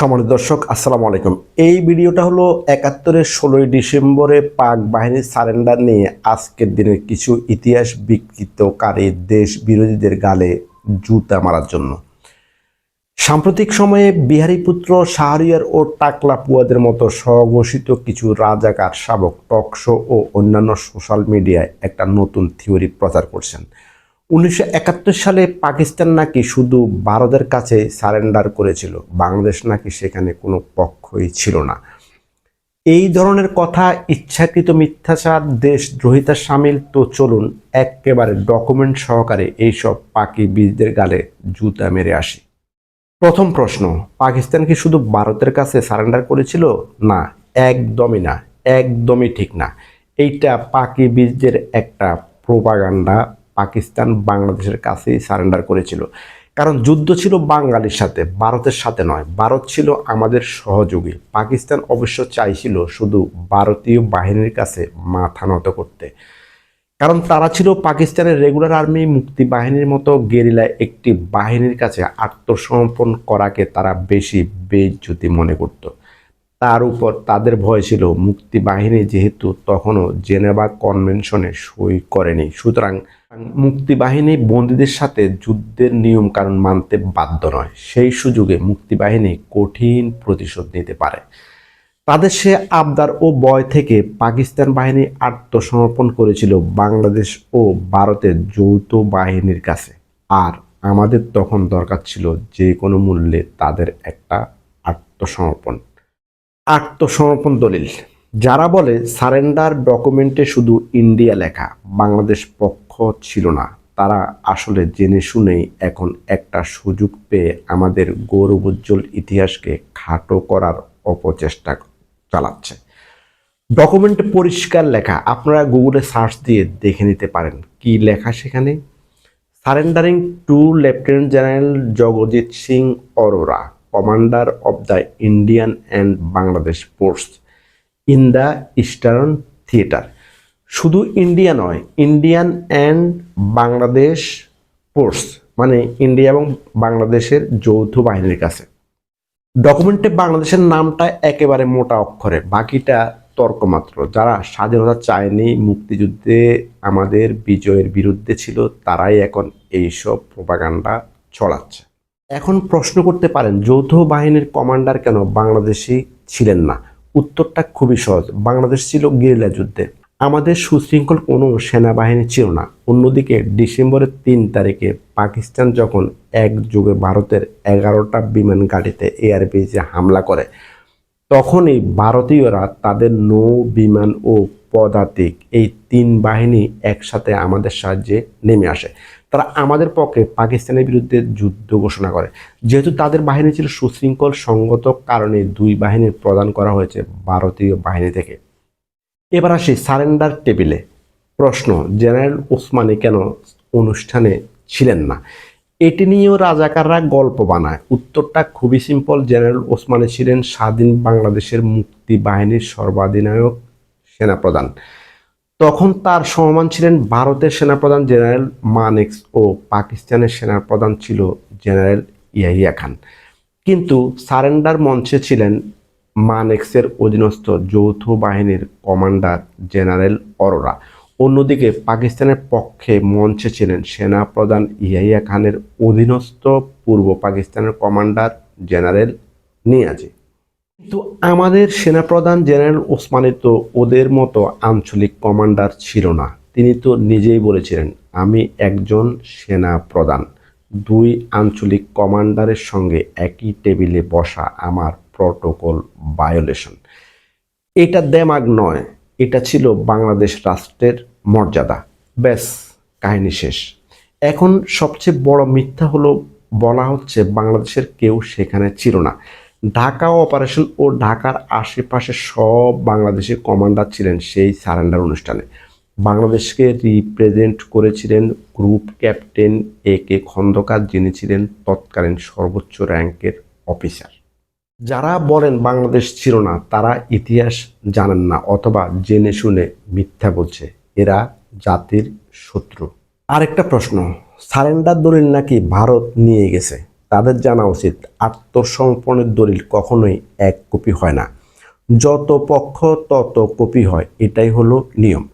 সম্মানিত দর্শক, আসসালামু আলাইকুম। এই ভিডিওটা হলো ৭১-এর ১৬ই ডিসেম্বরে পাক বাহিনীর সারেন্ডার নিয়ে আজকের দিনের কিছু ইতিহাস বিকৃতকারী দেশ বিরোধীদের গালে জুতা মারার জন্য। সাম্প্রতিক সময়ে বিহারীপুত্র, শাহরিয়ার ও টাকলা পুয়াদের মতো স্বঘোষিত কিছু রাজাকার শাবক টকশো ও অন্যান্য সোশ্যাল মিডিয়ায় একটা নতুন থিওরি প্রচার করছেন। ১৯৭১ সালে পাকিস্তান নাকি শুধু ভারতের কাছে সারেন্ডার করেছিল, বাংলাদেশ নাকি সেখানে কোনো পক্ষই ছিল না। এই ধরনের কথা ইচ্ছাকৃত মিথ্যাচার, দেশদ্রোহিতার সামিল। তো চলুন একেবারে ডকুমেন্ট সহকারে এইসব পাকি বীরদের গালে জুতা মেরে আসি। প্রথম প্রশ্ন, পাকিস্তান কি শুধু ভারতের কাছে সারেন্ডার করেছিল? না, একদমই না, একদমই ঠিক না। এইটা পাকি বীরদের একটা প্রোপাগান্ডা। পাকিস্তান বাংলাদেশের কাছেই সারেন্ডার করেছিল, কারণ যুদ্ধ ছিল বাঙালির সাথে, ভারতের সাথে নয়। ভারত ছিল আমাদের সহযোগী। পাকিস্তান অবশ্য চাইছিল শুধু ভারতীয় বাহিনীর কাছে মাথা নত করতে, কারণ তারা ছিল পাকিস্তানের রেগুলার আর্মি, মুক্তি বাহিনীর মতো গেরিলা একটি বাহিনীর কাছে আত্মসমর্পণ করাকে তারা বেশি বেইজ্জতি মনে করত। তার উপর তাদের ভয় ছিল মুক্তি বাহিনী যেহেতু তখনও জেনেভা কনভেনশনে সই করেনি, সুতরাং মুক্তি বাহিনী বন্দীদের সাথে যুদ্ধের নিয়ম কানুন মানতে বাধ্য নয়। সেই সুযোগে মুক্তি বাহিনী কঠিন প্রতিশোধ নিতে পারে। তাদের সে আবদার ও ভয় থেকে পাকিস্তান বাহিনী আত্মসমর্পণ করেছিল বাংলাদেশ ও ভারতের যৌথ বাহিনীর কাছে। আর আমাদের তখন দরকার ছিল যে কোনো মূল্যে তাদের একটা আত্মসমর্পণ দলিল। যারা বলে সারেন্ডার ডকুমেন্টে শুধু ইন্ডিয়া লেখা, বাংলাদেশ পক্ষ ছিল না, তারা আসলে জেনে শুনেই এখন একটা সুযোগ পেয়ে আমাদের গৌরবোজ্জ্বল ইতিহাসকে খাটো করার অপচেষ্টা চালাচ্ছে। ডকুমেন্টে পরিষ্কার লেখা, আপনারা গুগলে সার্চ দিয়ে দেখে নিতে পারেন কি লেখা সেখানে। Surrendering to lieutenant general Jagjit Singh Aurora, commander of the Indian and Bangladesh force in the eastern theatre. শুধু ইন্ডিয়া নয়, ইন্ডিয়ান অ্যান্ড বাংলাদেশ ফোর্স মানে ইন্ডিয়া এবং বাংলাদেশের যৌথ বাহিনীর কাছে। ডকুমেন্টে বাংলাদেশের নামটা একেবারে মোটা অক্ষরে, বাকিটা তর্কমাত্র। যারা স্বাধীনতা চায়নি, মুক্তিযুদ্ধে আমাদের বিজয়ের বিরুদ্ধে ছিল, তারাই এখন এইসব প্রোপাগান্ডা ছড়াচ্ছে। এখন প্রশ্ন করতে পারেন, যৌথ বাহিনীর কমান্ডার কেন বাংলাদেশি ছিলেন না? উত্তরটা খুবই সহজ। বাংলাদেশ ছিল গেরিলা যুদ্ধে, আমাদের সুশৃঙ্খল কোনো সেনাবাহিনী ছিল না। অন্যদিকে ডিসেম্বরের ৩ তারিখে পাকিস্তান যখন একযোগে ভারতের ১১টা বিমান ঘাঁটিতে এয়ারবেজে হামলা করে, তখনই ভারতীয়রা তাদের নৌ, বিমান ও পদাতিক এই ৩ বাহিনী একসাথে আমাদের সাহায্যে নেমে আসে। তারা আমাদের পক্ষে পাকিস্তানের বিরুদ্ধে যুদ্ধ ঘোষণা করে। যেহেতু তাদের বাহিনী ছিল সুশৃঙ্খল, সঙ্গত কারণে ২ বাহিনীর প্রদান করা হয়েছে ভারতীয় বাহিনী থেকে। এবার আসি সারেন্ডার টেবিলে। প্রশ্ন, জেনারেল ওসমানী কেন অনুষ্ঠানে ছিলেন না? এটি নিয়েও রাজাকাররা গল্প বানায়। উত্তরটা খুবই সিম্পল। জেনারেল ওসমানী ছিলেন স্বাধীন বাংলাদেশের মুক্তি বাহিনীর সর্বাধিনায়ক সেনাপ্রধান। তখন তার সমমান ছিলেন ভারতের সেনাপ্রধান জেনারেল মানেকশ ও পাকিস্তানের সেনাপ্রধান ছিল জেনারেল ইয়াহিয়া খান। কিন্তু সারেন্ডার মঞ্চে ছিলেন মানেকশের অধীনস্থ যৌথ বাহিনীর কমান্ডার জেনারেল অরোরা। অন্যদিকে পাকিস্তানের পক্ষে মঞ্চে ছিলেন সেনাপ্রধান ইয়াহিয়া খানের অধীনস্থ পূর্ব পাকিস্তানের কমান্ডার জেনারেল নিয়াজি। কিন্তু আমাদের সেনাপ্রধান জেনারেল ওসমানী তো ওদের মতো আঞ্চলিক কমান্ডার ছিল না। তিনি তো নিজেই বলেছিলেন, আমি একজন সেনাপ্রধান, ২ আঞ্চলিক কমান্ডারের সঙ্গে একই টেবিলে বসা আমার প্রটোকল ভায়োলেশন। এটা দেমাগ নয়, এটা ছিল বাংলাদেশ রাষ্ট্রের মর্যাদা। ব্যাস, কাহিনী শেষ। এখন সবচেয়ে বড় মিথ্যা হলো বলা হচ্ছে বাংলাদেশের কেউ সেখানে ছিল না। ঢাকা অপারেশন ও ঢাকার আশেপাশে সব বাংলাদেশি কমান্ডার ছিলেন সেই সারেন্ডার অনুষ্ঠানে। বাংলাদেশকে রিপ্রেজেন্ট করেছিলেন গ্রুপ ক্যাপ্টেন AK খন্দকার, যিনি ছিলেন তৎকালীন সর্বোচ্চ র্যাঙ্কের অফিসার। যারা বলেন বাংলাদেশ ছিল না, তারা ইতিহাস জানেন না অথবা জেনে শুনে মিথ্যা বলছে। এরা জাতির শত্রু। আরেকটা প্রশ্ন, সারেন্ডার দলিল নাকি ভারত নিয়ে গেছে, তাদের জানা উচিত আত্মসমর্পণের দলিল কখনোই এক কপি হয় না, যত পক্ষ তত কপি হয়, এটাই হলো নিয়ম।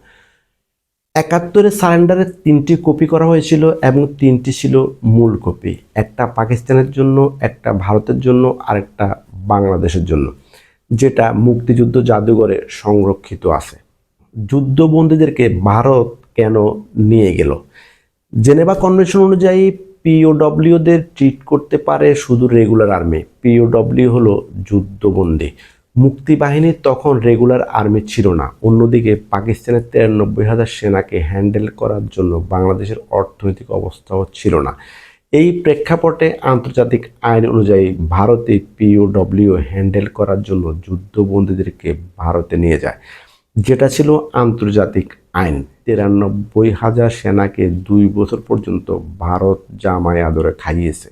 ৭১-এর সারেন্ডারের 3টি কপি করা হয়েছিল এবং 3টি ছিল মূল কপি, একটা পাকিস্তানের জন্য, একটা ভারতের জন্য, আরেকটা বাংলাদেশের জন্য, যেটা মুক্তিযুদ্ধ জাদুঘরে সংরক্ষিত আছে। যুদ্ধবন্দীদেরকে ভারত কেন নিয়ে গেল? জেনেভা কনভেনশন অনুযায়ী পিওডব্লিউদের ট্রিট করতে পারে শুধু রেগুলার আর্মি। পিওডব্লিউ হলো যুদ্ধবন্দী। মুক্তিবাহিনী তখন রেগুলার আর্মি ছিল না। অন্যদিকে পাকিস্তানের ৯৩,০০০ সেনাকে হ্যান্ডেল করার জন্য বাংলাদেশের অর্থনৈতিক অবস্থাও ছিল না। এই প্রেক্ষাপটে আন্তর্জাতিক আইন অনুযায়ী ভারতে পিওডব্লিউ হ্যান্ডেল করার জন্য যুদ্ধবন্দীদেরকে ভারতে নিয়ে যায়, যেটা ছিল আন্তর্জাতিক আইন। ৯৩,০০০ সেনাকে ২ বছর পর্যন্ত ভারত জামাই আদরে খাইয়েছে।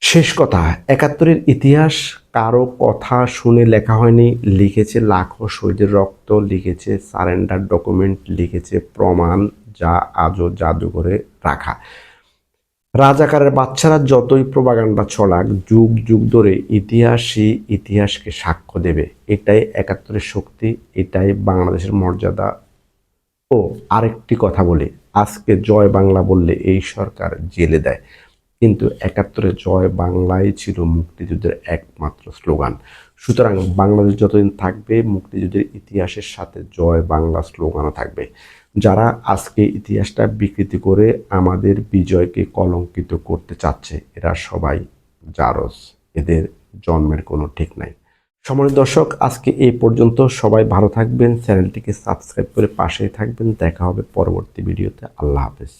শেষ কথা, ৭১-এর ইতিহাস কারো কথা শুনে লেখা হয়নি, লিখেছে লাখো শহীদের রক্ত, লিখেছে সারেন্ডার ডকুমেন্ট, লিখেছে প্রমাণ, যা আজও জাদুঘরে রাখা। রাজাকারের বাচ্চারা যতই প্রোপাগান্ডা ছড়াক, যুগ যুগ ধরে ইতিহাসই ইতিহাসকে সাক্ষ্য দেবে। এটাই ৭১-এর শক্তি, এটাই বাংলাদেশের মর্যাদা। ও আরেকটি কথা বলি, আজকে জয় বাংলা বললে এই সরকার জেলে দেয়, কিন্তু ৭১-এ জয় বাংলাই ছিল মুক্তিযুদ্ধের একমাত্র স্লোগান। সুতরাং বাংলাদেশ যতদিন থাকবে, মুক্তিযুদ্ধের ইতিহাসের সাথে জয় বাংলা স্লোগানও থাকবে। যারা আজকে ইতিহাসটা বিকৃতি করে আমাদের বিজয়কে কলঙ্কিত করতে চাচ্ছে, এরা সবাই জারজ, এদের জন্মের কোনো ঠিক নাই। সম্মানিত দর্শক, আজকে এই পর্যন্ত। সবাই ভালো থাকবেন, চ্যানেলটিকে সাবস্ক্রাইব করে পাশেই থাকবেন। দেখা হবে পরবর্তী ভিডিওতে। আল্লাহ হাফেজ।